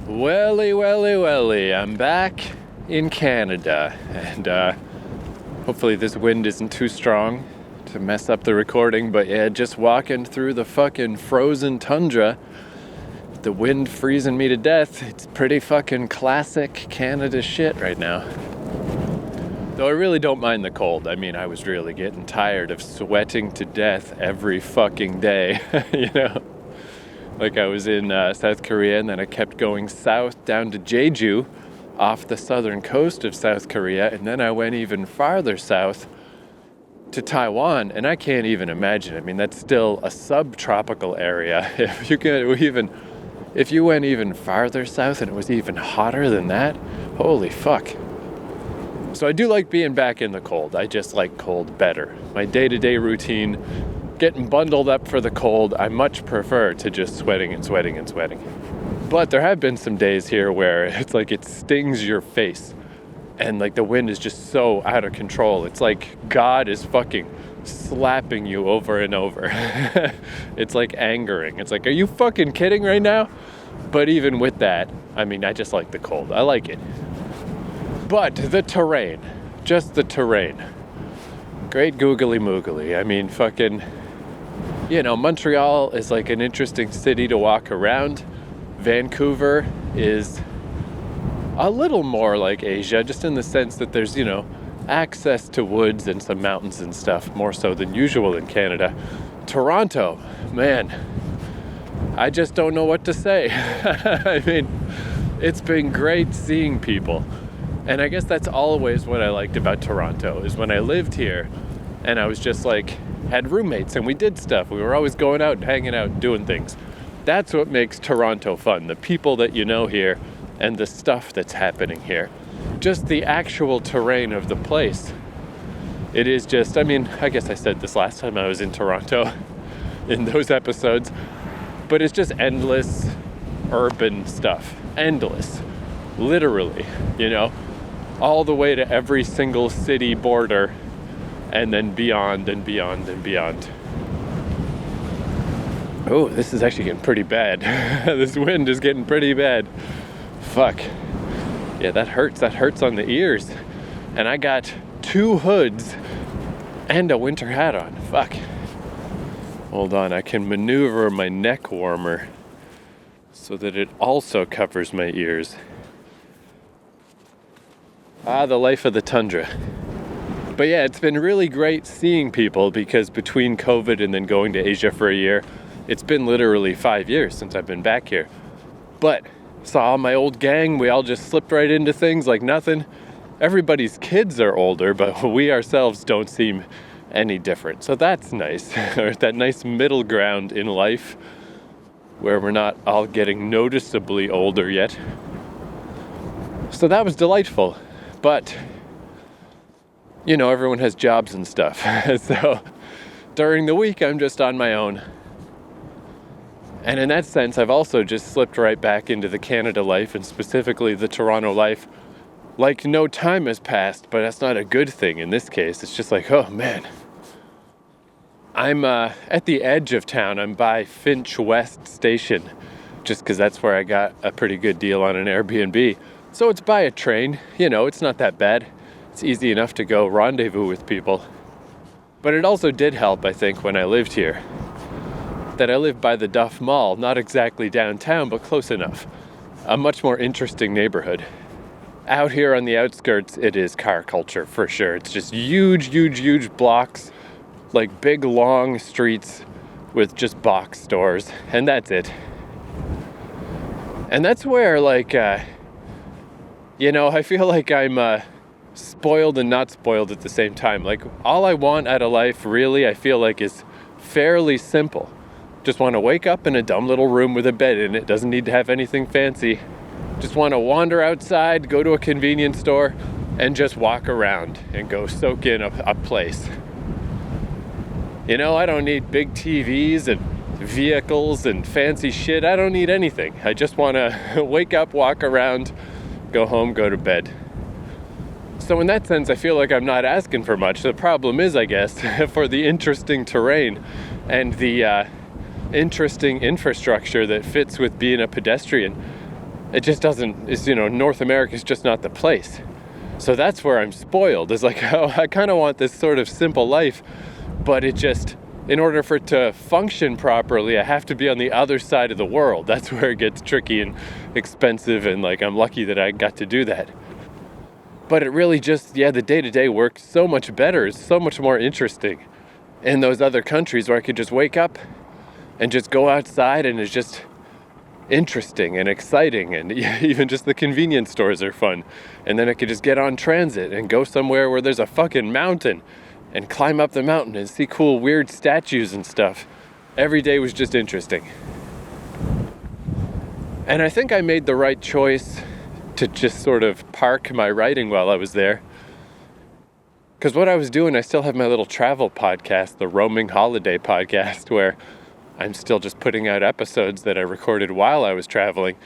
Welly, welly, welly, I'm back in Canada, and hopefully this wind isn't too strong to mess up the recording, but yeah, just walking through the fucking frozen tundra, the wind freezing me to death. It's pretty fucking classic Canada shit right now. Though I really don't mind the cold. I mean, I was really getting tired of sweating to death every fucking day, you know? Like I was in South Korea, and then I kept going south down to Jeju off the southern coast of South Korea, and then I went even farther south to Taiwan, and I can't even imagine. I mean, that's still a subtropical area. If you went even farther south and it was even hotter than that, holy fuck. So I do like being back in the cold. I just like cold better. My day-to-day routine, getting bundled up for the cold, I much prefer to just sweating. But there have been some days here where it's like it stings your face and like the wind is just so out of control. It's like God is fucking slapping you over and over. It's like angering. It's like, are you fucking kidding right now? But even with that, I mean, I just like the cold. I like it. But the terrain, just the terrain. Great googly moogly. I mean, fucking, you know, Montreal is like an interesting city to walk around. Vancouver is a little more like Asia, just in the sense that there's, you know, access to woods and some mountains and stuff, more so than usual in Canada. Toronto, man, I just don't know what to say. I mean, it's been great seeing people. And I guess that's always what I liked about Toronto, is when I lived here and I was just like, had roommates and we did stuff. We were always going out and hanging out and doing things. That's what makes Toronto fun. The people that you know here and the stuff that's happening here. Just the actual terrain of the place. It is just, I mean, I guess I said this last time I was in Toronto in those episodes, but it's just endless urban stuff. Endless. Literally, you know, all the way to every single city border and then beyond and beyond and beyond. Oh, this is actually getting pretty bad. This wind is getting pretty bad. Fuck. Yeah, that hurts. That hurts on the ears. And I got 2 hoods and a winter hat on. Fuck. Hold on, I can maneuver my neck warmer so that it also covers my ears. Ah, the life of the tundra. But yeah, it's been really great seeing people, because between COVID and then going to Asia for a year, it's been literally 5 years since I've been back here. But saw my old gang, we all just slipped right into things like nothing. Everybody's kids are older, but we ourselves don't seem any different. So that's nice. That nice middle ground in life where we're not all getting noticeably older yet. So that was delightful. But, you know, everyone has jobs and stuff. So during the week, I'm just on my own. And in that sense, I've also just slipped right back into the Canada life, and specifically the Toronto life. Like no time has passed, but that's not a good thing in this case. It's just like, oh man. I'm at the edge of town. I'm by Finch West Station, just because that's where I got a pretty good deal on an Airbnb. So it's by a train, you know, it's not that bad. It's easy enough to go rendezvous with people. But it also did help, I think, when I lived here, that I lived by the Duff Mall, not exactly downtown, but close enough. A much more interesting neighborhood. Out here on the outskirts, it is car culture for sure. It's just huge blocks, like big long streets with just box stores, and that's it. And that's where, like, you know, I feel like I'm spoiled and not spoiled at the same time. Like, all I want out of life, really, I feel like, is fairly simple. Just want to wake up in a dumb little room with a bed in it. Doesn't need to have anything fancy. Just want to wander outside, go to a convenience store, and just walk around and go soak in a place. You know, I don't need big TVs and vehicles and fancy shit. I don't need anything. I just want to wake up, walk around, go home, go to bed. So in that sense, I feel like I'm not asking for much. The problem is, I guess, for the interesting terrain and the interesting infrastructure that fits with being a pedestrian, it just doesn't, North America is just not the place. So that's where I'm spoiled. It's like, oh, I kind of want this sort of simple life, but in order for it to function properly, I have to be on the other side of the world. That's where it gets tricky and expensive, and like, I'm lucky that I got to do that. But it really just, the day-to-day work so much better, it's so much more interesting in those other countries where I could just wake up and just go outside, and it's just interesting and exciting, and even just the convenience stores are fun. And then I could just get on transit and go somewhere where there's a fucking mountain and climb up the mountain and see cool weird statues and stuff. Every day was just interesting. And I think I made the right choice to just sort of park my writing while I was there. Because what I was doing, I still have my little travel podcast, the Roaming Holiday podcast, where I'm still just putting out episodes that I recorded while I was traveling.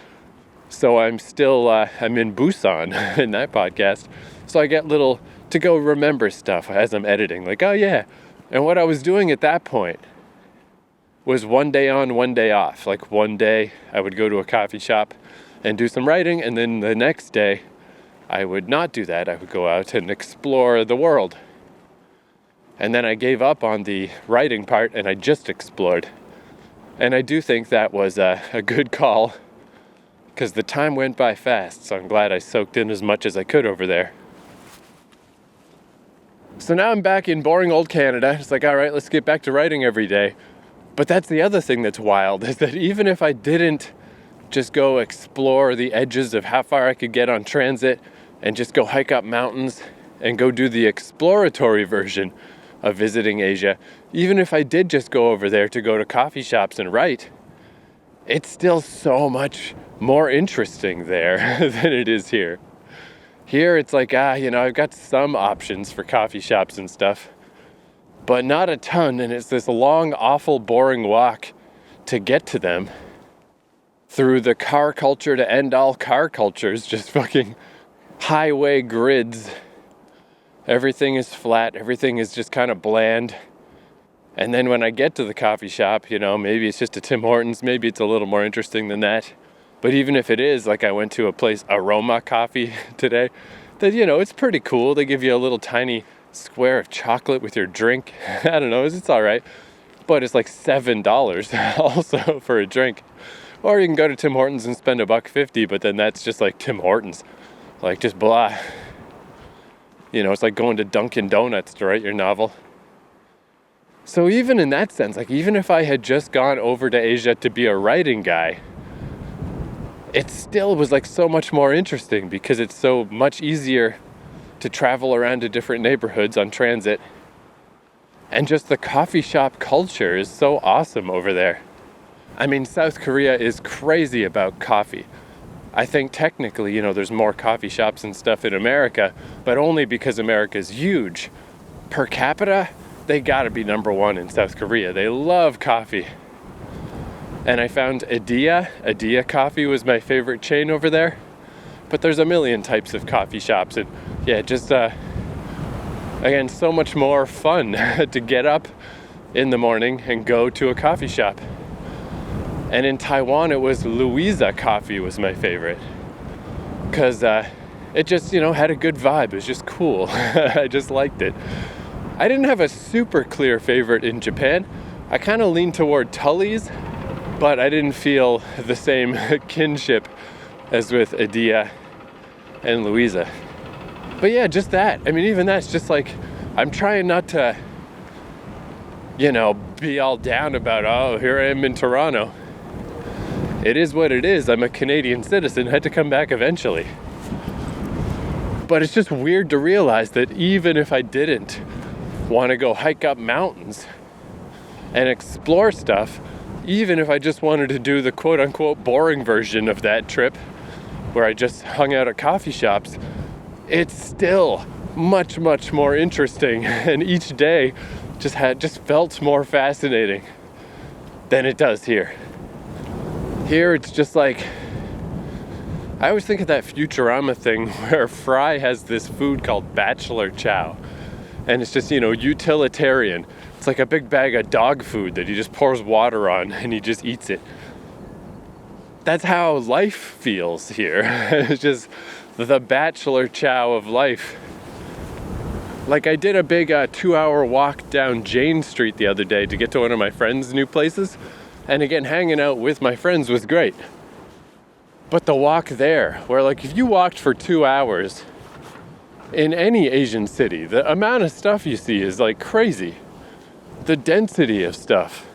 So I'm still, I'm in Busan in that podcast. So I get little to go remember stuff as I'm editing. Like, oh yeah. And what I was doing at that point was one day on, one day off. Like one day I would go to a coffee shop and do some writing. And then the next day I would not do that. I would go out and explore the world. And then I gave up on the writing part and I just explored. And I do think that was a good call, because the time went by fast, so I'm glad I soaked in as much as I could over there. So now I'm back in boring old Canada. It's like, all right, let's get back to writing every day. But that's the other thing that's wild, is that even if I didn't just go explore the edges of how far I could get on transit and just go hike up mountains and go do the exploratory version of visiting Asia, even if I did just go over there to go to coffee shops and write, it's still so much more interesting there than it is here. Here it's like, I've got some options for coffee shops and stuff, but not a ton, and it's this long, awful, boring walk to get to them through the car culture to end all car cultures, just fucking highway grids. Everything is flat, everything is just kind of bland. And then when I get to the coffee shop, maybe it's just a Tim Hortons, maybe it's a little more interesting than that. But even if it is, like I went to a place, Aroma Coffee today, that, it's pretty cool. They give you a little tiny square of chocolate with your drink. I don't know, it's all right. But it's like $7 also for a drink. Or you can go to Tim Hortons and spend $1.50, but then that's just like Tim Hortons. Like, just blah. It's like going to Dunkin' Donuts to write your novel. So even in that sense, like even if I had just gone over to Asia to be a writing guy, it still was like so much more interesting, because it's so much easier to travel around to different neighborhoods on transit. And just the coffee shop culture is so awesome over there. I mean, South Korea is crazy about coffee. I think technically, there's more coffee shops and stuff in America, but only because America's huge. Per capita, they gotta be number one in South Korea. They love coffee. And I found Edea Coffee was my favorite chain over there. But there's a million types of coffee shops, and again, so much more fun to get up in the morning and go to a coffee shop. And in Taiwan, it was Louisa Coffee was my favorite, because it just, had a good vibe. It was just cool. I just liked it. I didn't have a super clear favorite in Japan. I kind of leaned toward Tully's, but I didn't feel the same kinship as with Edea and Louisa. But yeah, just that. I mean, even that's just like, I'm trying not to, be all down about, oh, here I am in Toronto. It is what it is. I'm a Canadian citizen. I had to come back eventually. But it's just weird to realize that even if I didn't want to go hike up mountains and explore stuff, even if I just wanted to do the quote-unquote boring version of that trip where I just hung out at coffee shops, it's still much, much more interesting. And each day just felt more fascinating than it does here. Here it's just like, I always think of that Futurama thing where Fry has this food called Bachelor Chow. And it's just, utilitarian. It's like a big bag of dog food that he just pours water on and he just eats it. that's how life feels here. It's just the bachelor chow of life. Like, I did a big 2-hour walk down Jane Street the other day to get to one of my friends' new places. And again, hanging out with my friends was great. But the walk there, where like if you walked for 2 hours in any Asian city, the amount of stuff you see is like crazy. The density of stuff.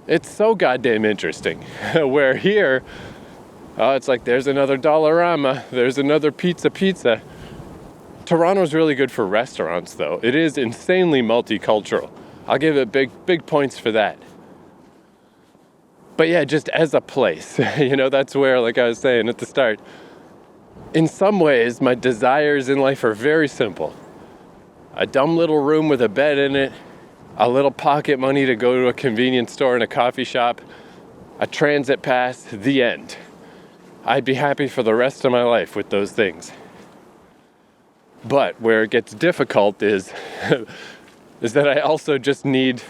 It's so goddamn interesting. Where here, it's like there's another Dollarama, there's another pizza. Toronto's really good for restaurants though. It is insanely multicultural. I'll give it big points for that. But yeah, just as a place, that's where, like I was saying at the start, in some ways, my desires in life are very simple. A dumb little room with a bed in it, a little pocket money to go to a convenience store and a coffee shop, a transit pass, the end. I'd be happy for the rest of my life with those things. But where it gets difficult is that I also just need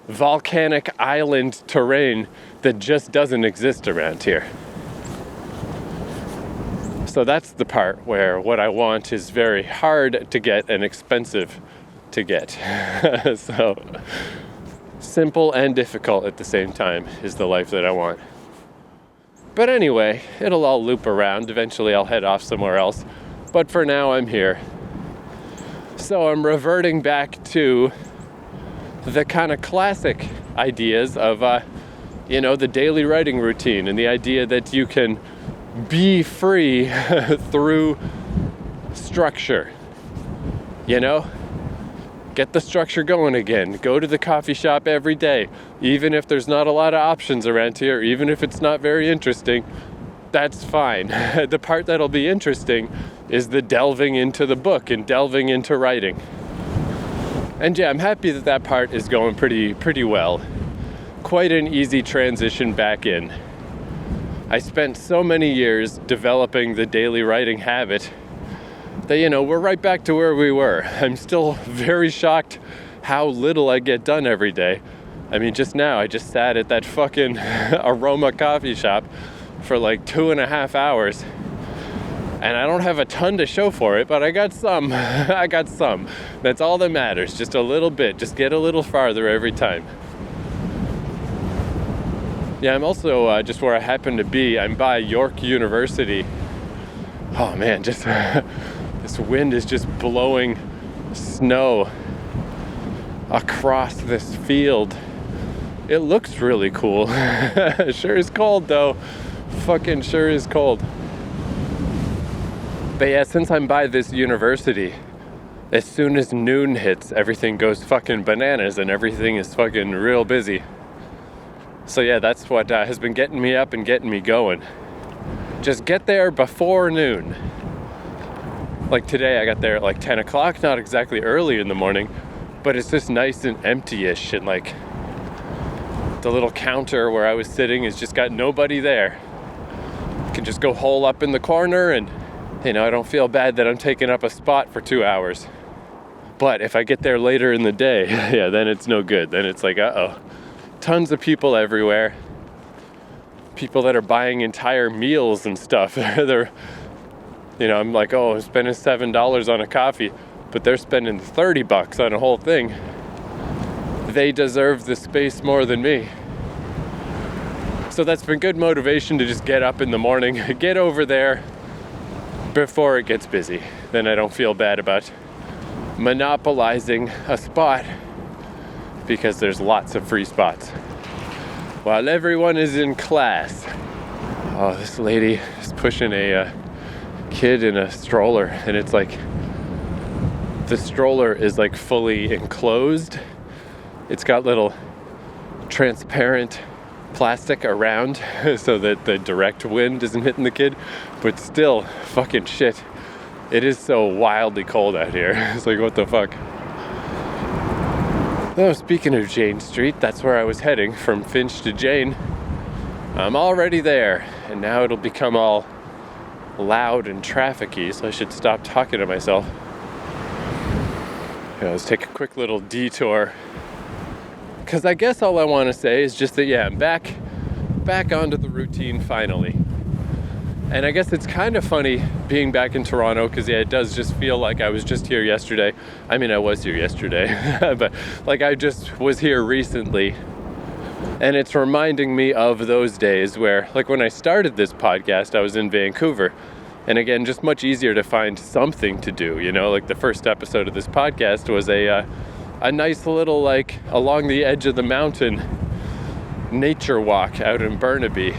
volcanic island terrain that just doesn't exist around here. So that's the part where what I want is very hard to get and expensive to get. So simple and difficult at the same time is the life that I want. But anyway, it'll all loop around. Eventually I'll head off somewhere else. But for now I'm here. So I'm reverting back to the kind of classic ideas of, the daily writing routine and the idea that you can be free through structure. Get the structure going again. Go to the coffee shop every day. Even if there's not a lot of options around here, even if it's not very interesting, that's fine. The part that'll be interesting is the delving into the book and delving into writing. And yeah, I'm happy that part is going pretty well. Quite an easy transition back in. I spent so many years developing the daily writing habit that, we're right back to where we were. I'm still very shocked how little I get done every day. I mean, just now, I just sat at that fucking Aroma coffee shop for like 2.5 hours. And I don't have a ton to show for it, but I got some. I got some. That's all that matters. Just a little bit. Just get a little farther every time. Yeah, I'm also just where I happen to be. I'm by York University. Oh man, just this wind is just blowing snow across this field. It looks really cool. Sure is cold though. Fucking sure is cold. But yeah, since I'm by this university, as soon as noon hits, everything goes fucking bananas and everything is fucking real busy. So yeah, that's what has been getting me up and getting me going. Just get there before noon. Like today, I got there at like 10 o'clock, not exactly early in the morning, but it's just nice and empty-ish, and like the little counter where I was sitting has just got nobody there. I can just go hole up in the corner and I don't feel bad that I'm taking up a spot for 2 hours. But if I get there later in the day, yeah, then it's no good. Then it's like, tons of people everywhere. People that are buying entire meals and stuff. They're, I'm like, I'm spending $7 on a coffee, but they're spending $30 on a whole thing. They deserve the space more than me. So that's been good motivation to just get up in the morning, get over there before it gets busy. Then I don't feel bad about monopolizing a spot because there's lots of free spots while everyone is in class. Oh, this lady is pushing a kid in a stroller, and it's like the stroller is like fully enclosed. It's got little transparent plastic around so that the direct wind isn't hitting the kid, but still, fucking shit, it is so wildly cold out here. It's like, what the fuck? Oh, speaking of Jane Street, that's where I was heading from Finch to Jane. I'm already there, and now it'll become all loud and trafficy, so I should stop talking to myself. Yeah, let's take a quick little detour, because I guess all I want to say is just that, yeah, I'm back back onto the routine finally. And I guess it's kind of funny being back in Toronto because, it does just feel like I was just here yesterday. I mean, I was here yesterday, but like I just was here recently. And it's reminding me of those days where, like when I started this podcast, I was in Vancouver. And again, just much easier to find something to do, like the first episode of this podcast was a nice little, like, along the edge of the mountain nature walk out in Burnaby.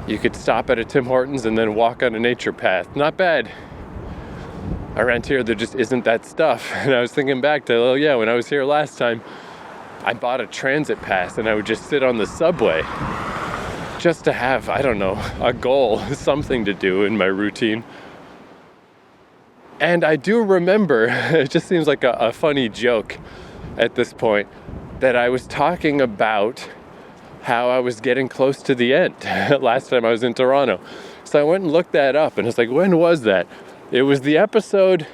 You could stop at a Tim Hortons and then walk on a nature path. Not bad. Around here, there just isn't that stuff. And I was thinking back to, when I was here last time, I bought a transit pass and I would just sit on the subway just to have, I don't know, a goal, something to do in my routine. And I do remember, it just seems like a funny joke at this point, that I was talking about how I was getting close to the end last time I was in Toronto. So I went and looked that up, and it's like, when was that? It was the episode,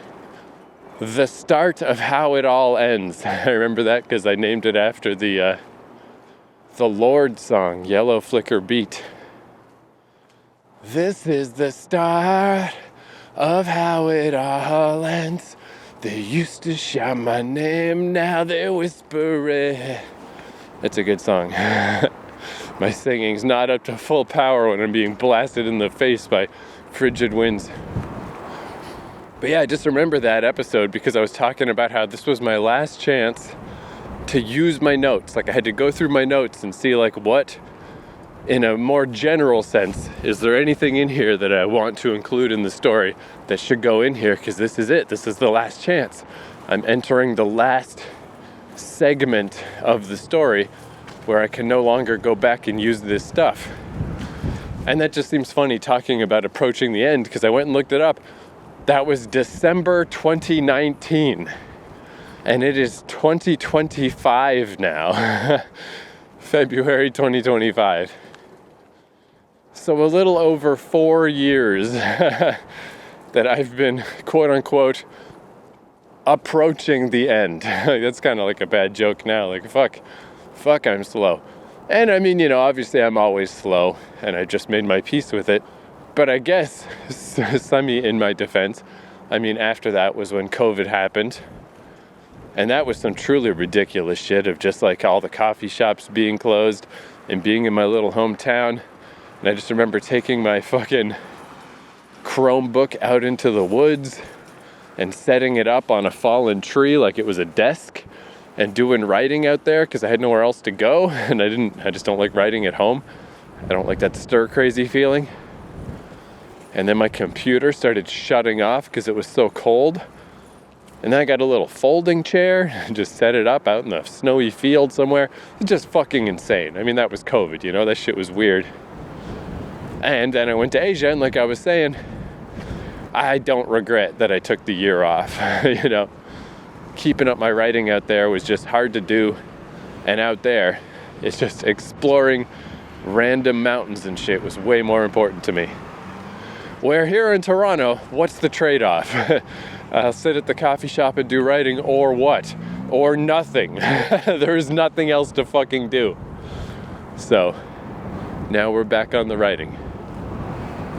The Start of How It All Ends. I remember that because I named it after the Lorde song, Yellow Flicker Beat. This is the start of how it all ends. They used to shout my name, now they whisper it. It's a good song. My singing's not up to full power when I'm being blasted in the face by frigid winds. But yeah, I just remember that episode because I was talking about how this was my last chance to use my notes. Like I had to go through my notes and see like what, in a more general sense, is there anything in here that I want to include in the story that should go in here? Because this is it. This is the last chance. I'm entering the last segment of the story where I can no longer go back and use this stuff. And that just seems funny talking about approaching the end because I went and looked it up. That was December 2019. And it is 2025 now. February 2025. So a little over 4 years that I've been, quote unquote, approaching the end. That's kind of like a bad joke now. Like, fuck, I'm slow. And I mean, obviously I'm always slow and I just made my peace with it. But I guess, semi in my defense, I mean, after that was when COVID happened. And that was some truly ridiculous shit of just like all the coffee shops being closed and being in my little hometown. And I just remember taking my fucking Chromebook out into the woods and setting it up on a fallen tree like it was a desk and doing writing out there because I had nowhere else to go. And I just don't like writing at home. I don't like that stir crazy feeling. And then my computer started shutting off because it was so cold. And then I got a little folding chair and just set it up out in the snowy field somewhere. It's just fucking insane. I mean, that was COVID, that shit was weird. And then I went to Asia, and like I was saying, I don't regret that I took the year off. Keeping up my writing out there was just hard to do. And out there, it's just exploring random mountains and shit was way more important to me. Where here in Toronto, what's the trade-off? I'll sit at the coffee shop and do writing, or what? Or nothing. There's nothing else to fucking do. So, now we're back on the writing.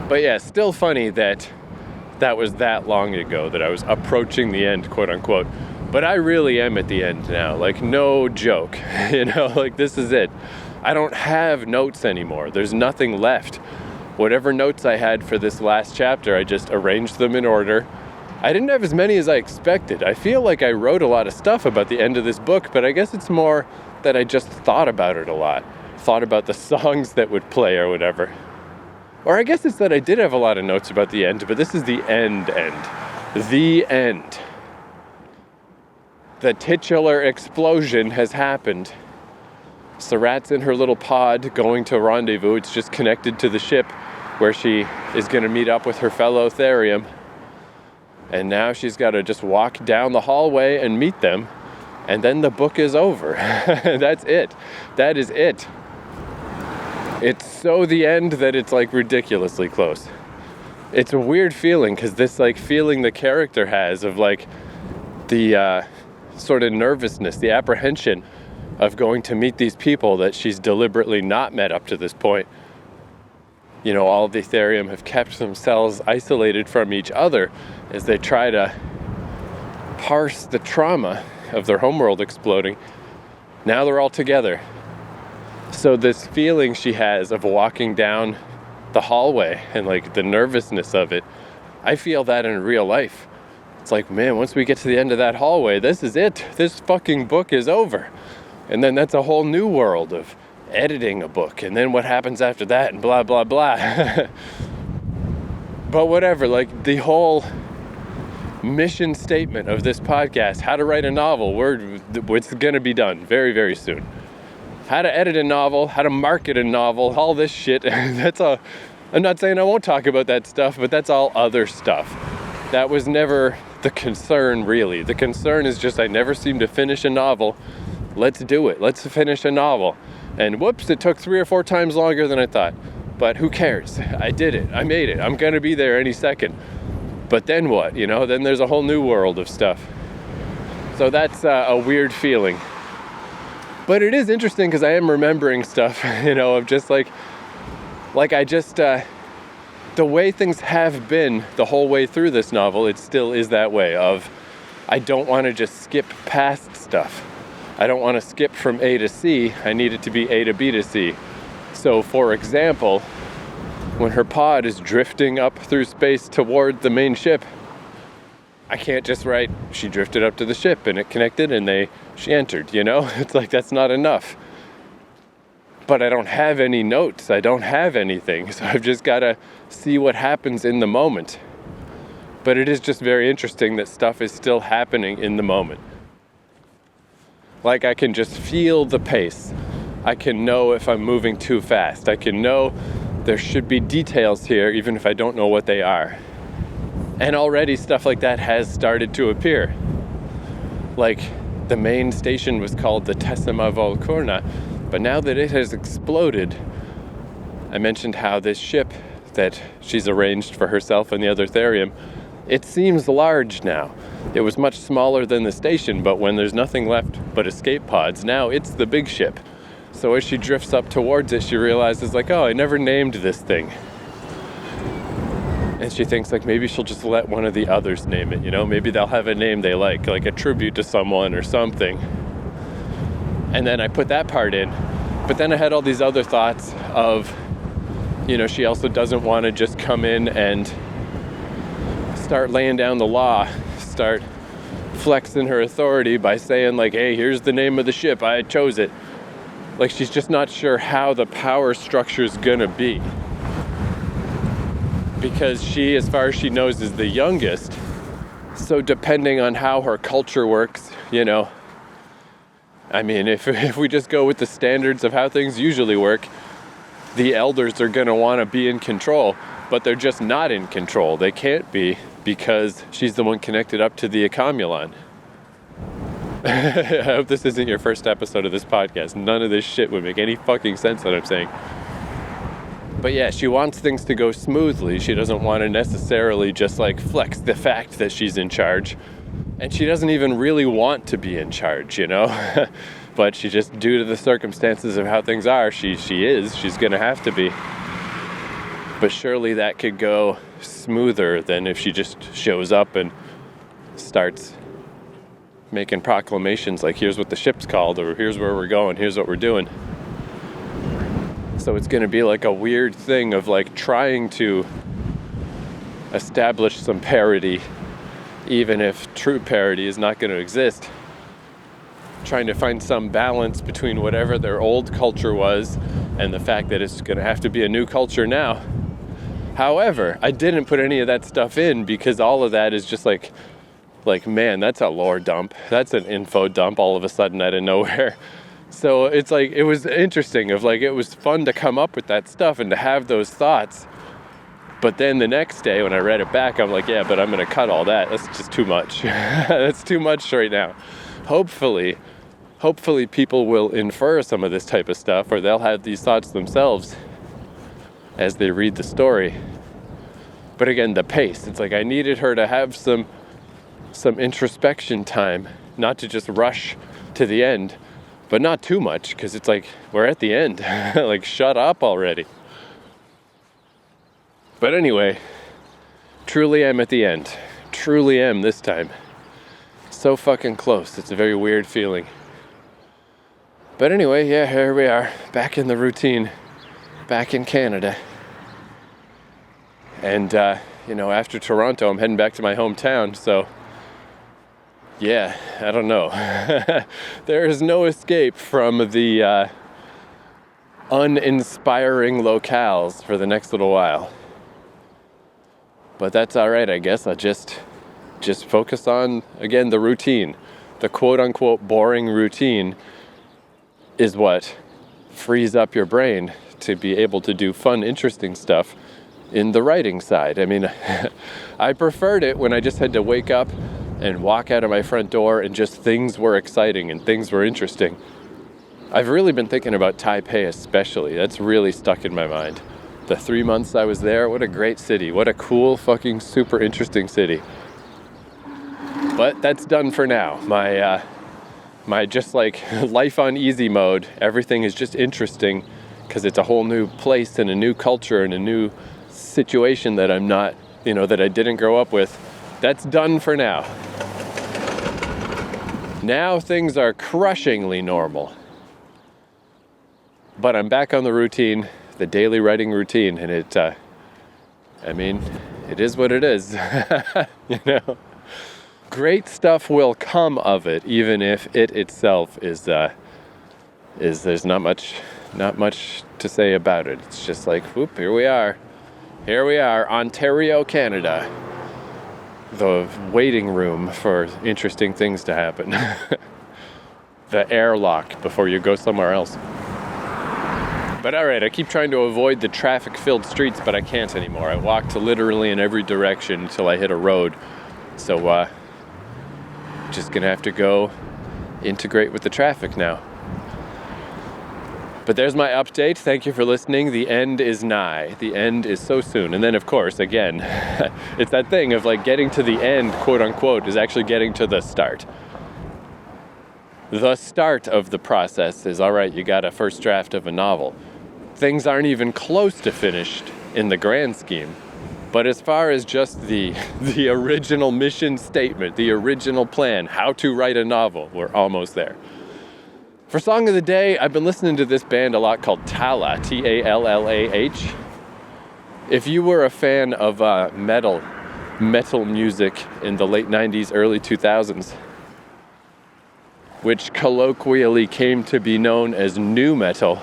But yeah, still funny that was that long ago, that I was approaching the end, quote unquote. But I really am at the end now, like no joke. Like this is it. I don't have notes anymore. There's nothing left. Whatever notes I had for this last chapter, I just arranged them in order. I didn't have as many as I expected. I feel like I wrote a lot of stuff about the end of this book, but I guess it's more that I just thought about it a lot. Thought about the songs that would play or whatever. Or I guess it's that I did have a lot of notes about the end, but this is the end. The end. The titular explosion has happened. Sarat's in her little pod going to rendezvous. It's just connected to the ship where she is going to meet up with her fellow Therium. And now she's got to just walk down the hallway and meet them. And then the book is over. That's it. That is it. It's so the end that it's like ridiculously close. It's a weird feeling because this like feeling the character has of like the sort of nervousness, the apprehension of going to meet these people that she's deliberately not met up to this point. You know, all of the Ethereum have kept themselves isolated from each other as they try to parse the trauma of their homeworld exploding. Now they're all together. So this feeling she has of walking down the hallway and like the nervousness of it, I feel that in real life. It's like, man, once we get to the end of that hallway, this is it. This fucking book is over. And then that's a whole new world of editing a book. And then what happens after that and blah, blah, blah. But whatever, like the whole mission statement of this podcast, how to write a novel, it's going to be done very, very soon. How to edit a novel, how to market a novel, all this shit. I'm not saying I won't talk about that stuff, but that's all other stuff. That was never the concern, really. The concern is just I never seem to finish a novel. Let's do it. Let's finish a novel. And whoops, it took 3 or 4 times longer than I thought. But who cares? I did it. I made it. I'm going to be there any second. But then what? You know, then there's a whole new world of stuff. So that's a weird feeling. But it is interesting because I am remembering stuff, you know, of just the way things have been the whole way through this novel, it still is that way of, I don't want to just skip past stuff. I don't want to skip from A to C. I need it to be A to B to C. So, for example, when her pod is drifting up through space toward the main ship, I can't just write, she drifted up to the ship and it connected and she entered, you know? It's like, that's not enough. But I don't have any notes. I don't have anything. So I've just got to see what happens in the moment. But it is just very interesting that stuff is still happening in the moment. Like I can just feel the pace. I can know if I'm moving too fast. I can know there should be details here, even if I don't know what they are. And already stuff like that has started to appear. Like the main station was called the Tessima Volkurna, but now that it has exploded, I mentioned how this ship that she's arranged for herself and the other Therium, it seems large now. It was much smaller than the station, but when there's nothing left but escape pods, now it's the big ship. So as she drifts up towards it, she realizes like, oh, I never named this thing. And she thinks like maybe she'll just let one of the others name it, you know? Maybe they'll have a name they like a tribute to someone or something. And then I put that part in. But then I had all these other thoughts of, you know, she also doesn't want to just come in and start laying down the law, start flexing her authority by saying like, hey, here's the name of the ship, I chose it. Like she's just not sure how the power structure is gonna be. Because she, as far as she knows, is the youngest. So depending on how her culture works, you know, I mean, if we just go with the standards of how things usually work, the elders are going to want to be in control, but they're just not in control. They can't be because she's the one connected up to the Akamulon. I hope this isn't your first episode of this podcast. None of this shit would make any fucking sense that I'm saying. But yeah, she wants things to go smoothly. She doesn't want to necessarily just like flex the fact that she's in charge. And she doesn't even really want to be in charge, you know? But she just, due to the circumstances of how things are, she's going to have to be. But surely that could go smoother than if she just shows up and starts making proclamations like, here's what the ship's called, or here's where we're going, here's what we're doing. So it's going to be like a weird thing of like trying to establish some parity, even if true parity is not going to exist. Trying to find some balance between whatever their old culture was and the fact that it's going to have to be a new culture now. However, I didn't put any of that stuff in because all of that is just like, man, that's a lore dump. That's an info dump all of a sudden out of nowhere. So it's like, it was interesting of like, it was fun to come up with that stuff and to have those thoughts. But then the next day when I read it back, I'm like, yeah, but I'm going to cut all that. That's just too much. That's too much right now. Hopefully people will infer some of this type of stuff, or they'll have these thoughts themselves as they read the story. But again, the pace, it's like I needed her to have some introspection time, not to just rush to the end, But not too much, because it's like, we're at the end. Like, shut up already. But anyway, truly am at the end. Truly am this time. So fucking close. It's a very weird feeling. But anyway, yeah, here we are, back in the routine, back in Canada. And, after Toronto, I'm heading back to my hometown, so yeah, I don't know. There is no escape from the uninspiring locales for the next little while. But that's all right, I guess. I'll just focus on, again, the routine. The quote-unquote boring routine is what frees up your brain to be able to do fun, interesting stuff in the writing side. I mean, I preferred it when I just had to wake up and walk out of my front door and just things were exciting and things were interesting. I've really been thinking about Taipei especially. That's really stuck in my mind. The 3 months I was there, what a great city. What a cool, fucking, super interesting city. But that's done for now. My just like life on easy mode, everything is just interesting because it's a whole new place and a new culture and a new situation that I'm not, that I didn't grow up with. That's done for now. Now things are crushingly normal. But I'm back on the routine, the daily writing routine, and it is what it is. Great stuff will come of it, even if it itself is there's not much to say about it. It's just like, whoop, here we are, Ontario, Canada, the waiting room for interesting things to happen. The airlock before you go somewhere else. But all right, I keep trying to avoid the traffic-filled streets, but I can't anymore. I walked literally in every direction until I hit a road. So, just gonna have to go integrate with the traffic now. But there's my update. Thank you for listening. The end is nigh. The end is so soon. And then, of course, again, it's that thing of like getting to the end, quote unquote, is actually getting to the start. The start of the process is, all right, you got a first draft of a novel. Things aren't even close to finished in the grand scheme. But as far as just the original mission statement, the original plan, how to write a novel, we're almost there. For Song of the Day, I've been listening to this band a lot called Tallah, Tallah. If you were a fan of metal music in the late 90s, early 2000s, which colloquially came to be known as nu metal,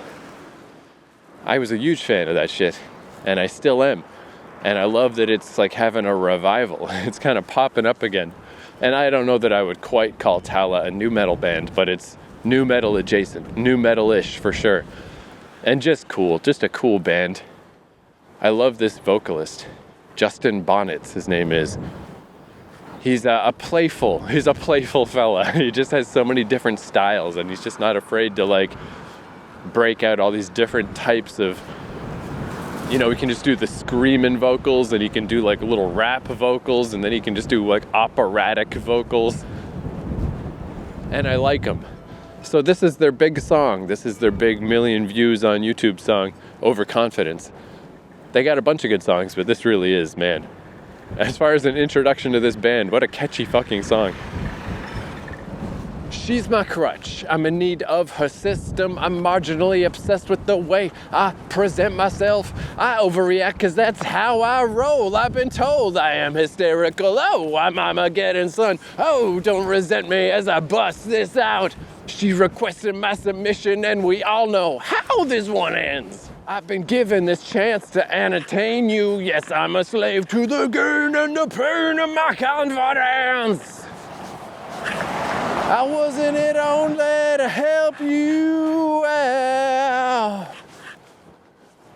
I was a huge fan of that shit, and I still am. And I love that it's like having a revival. It's kind of popping up again. And I don't know that I would quite call Tallah a nu metal band, but it's nu metal adjacent, nu metal-ish for sure. And just cool, just a cool band. I love this vocalist, Justin Bonnets, his name is. He's a playful fella. He just has so many different styles, and he's just not afraid to like break out all these different types of, he can just do the screaming vocals, and he can do like little rap vocals, and then he can just do like operatic vocals. And I like him. So this is their big song. This is their big million views on YouTube song, Overconfidence. They got a bunch of good songs, but this really is, man. As far as an introduction to this band, what a catchy fucking song. She's my crutch. I'm in need of her system. I'm marginally obsessed with the way I present myself. I overreact because that's how I roll. I've been told I am hysterical. Oh, I'm Armageddon, son. Oh, don't resent me as I bust this out. She requested my submission, and we all know how this one ends. I've been given this chance to entertain you. Yes, I'm a slave to the gain and the pain of my confidence. I wasn't it only to help you out.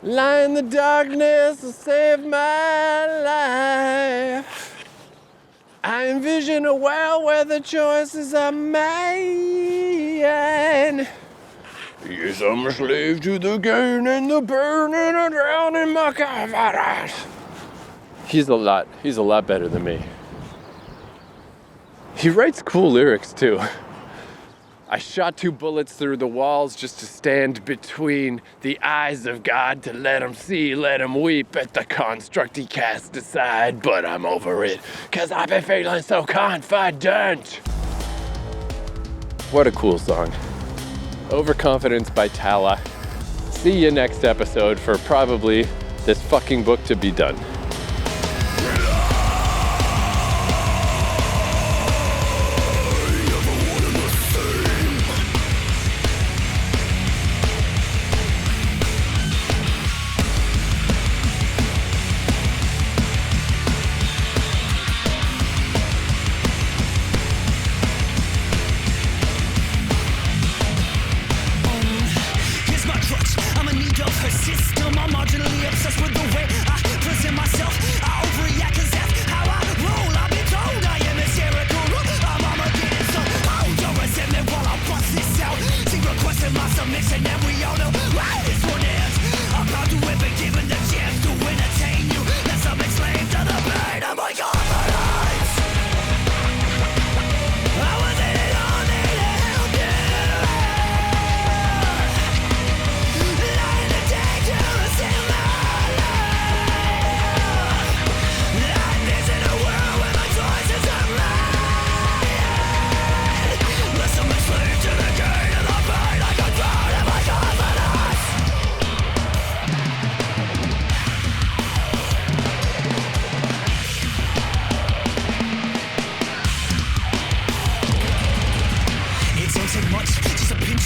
Lie in the darkness to save my life. I envision a world where the choices are mine. Yes, I'm a slave to the gain and the burn and I drown in my confidence. He's a lot better than me. He writes cool lyrics too. I shot 2 bullets through the walls just to stand between the eyes of God to let him see, let him weep at the construct he cast aside. But I'm over it, cause I've been feeling so confident. What a cool song. Overconfidence by Tala. See you next episode for probably this fucking book to be done.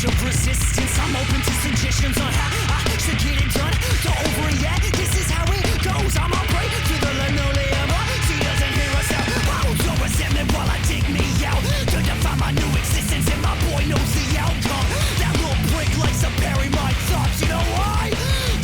of resistance. I'm open to suggestions on how I should get it done. Don't overreact, this is how it goes. I'm a break to the linoleum. She doesn't hear us out. Hold your resentment while I dig me out. To define my new existence, and my boy knows the outcome. That little prick likes to bury my thoughts. You know why?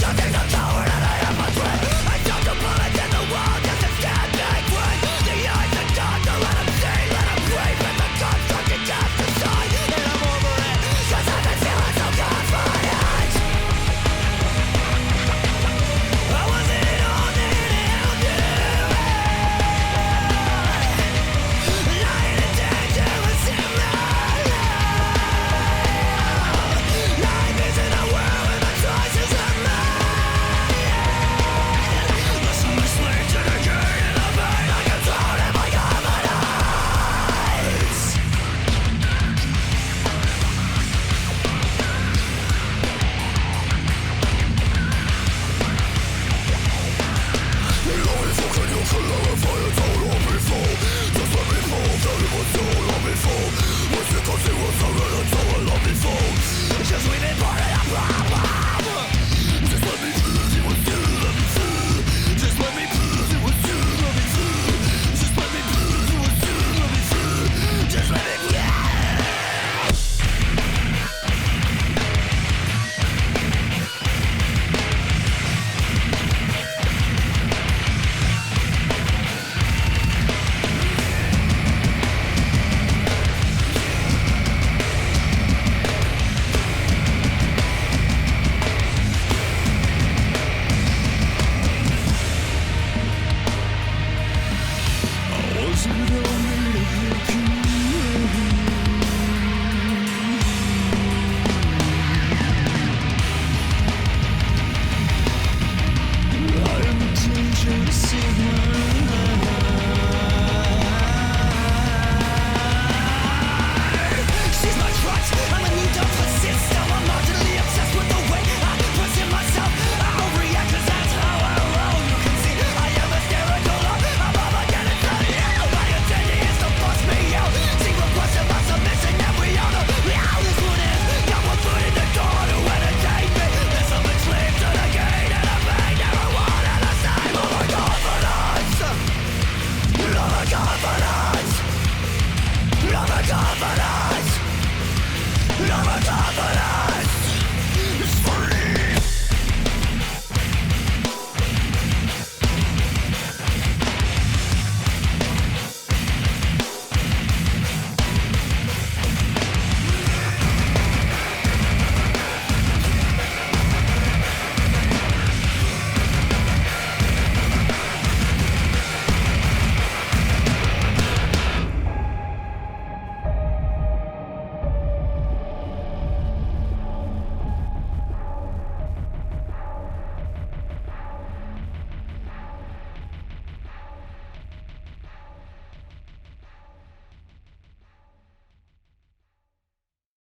Cause there's a tower that I have a threat. I dumped a bullet in the wall just to stand back when the eyes are dark to let him see, let him breathe. But the constructed cast aside, and I'm over it. Cause I've been feeling so confident. I wasn't on it, I'll do it. Lying in dangerous in my life. Life isn't a world where my choices are mine. Listen, I'm a slave to the game and the pain I control in my confidence. Life, how can you clarify it?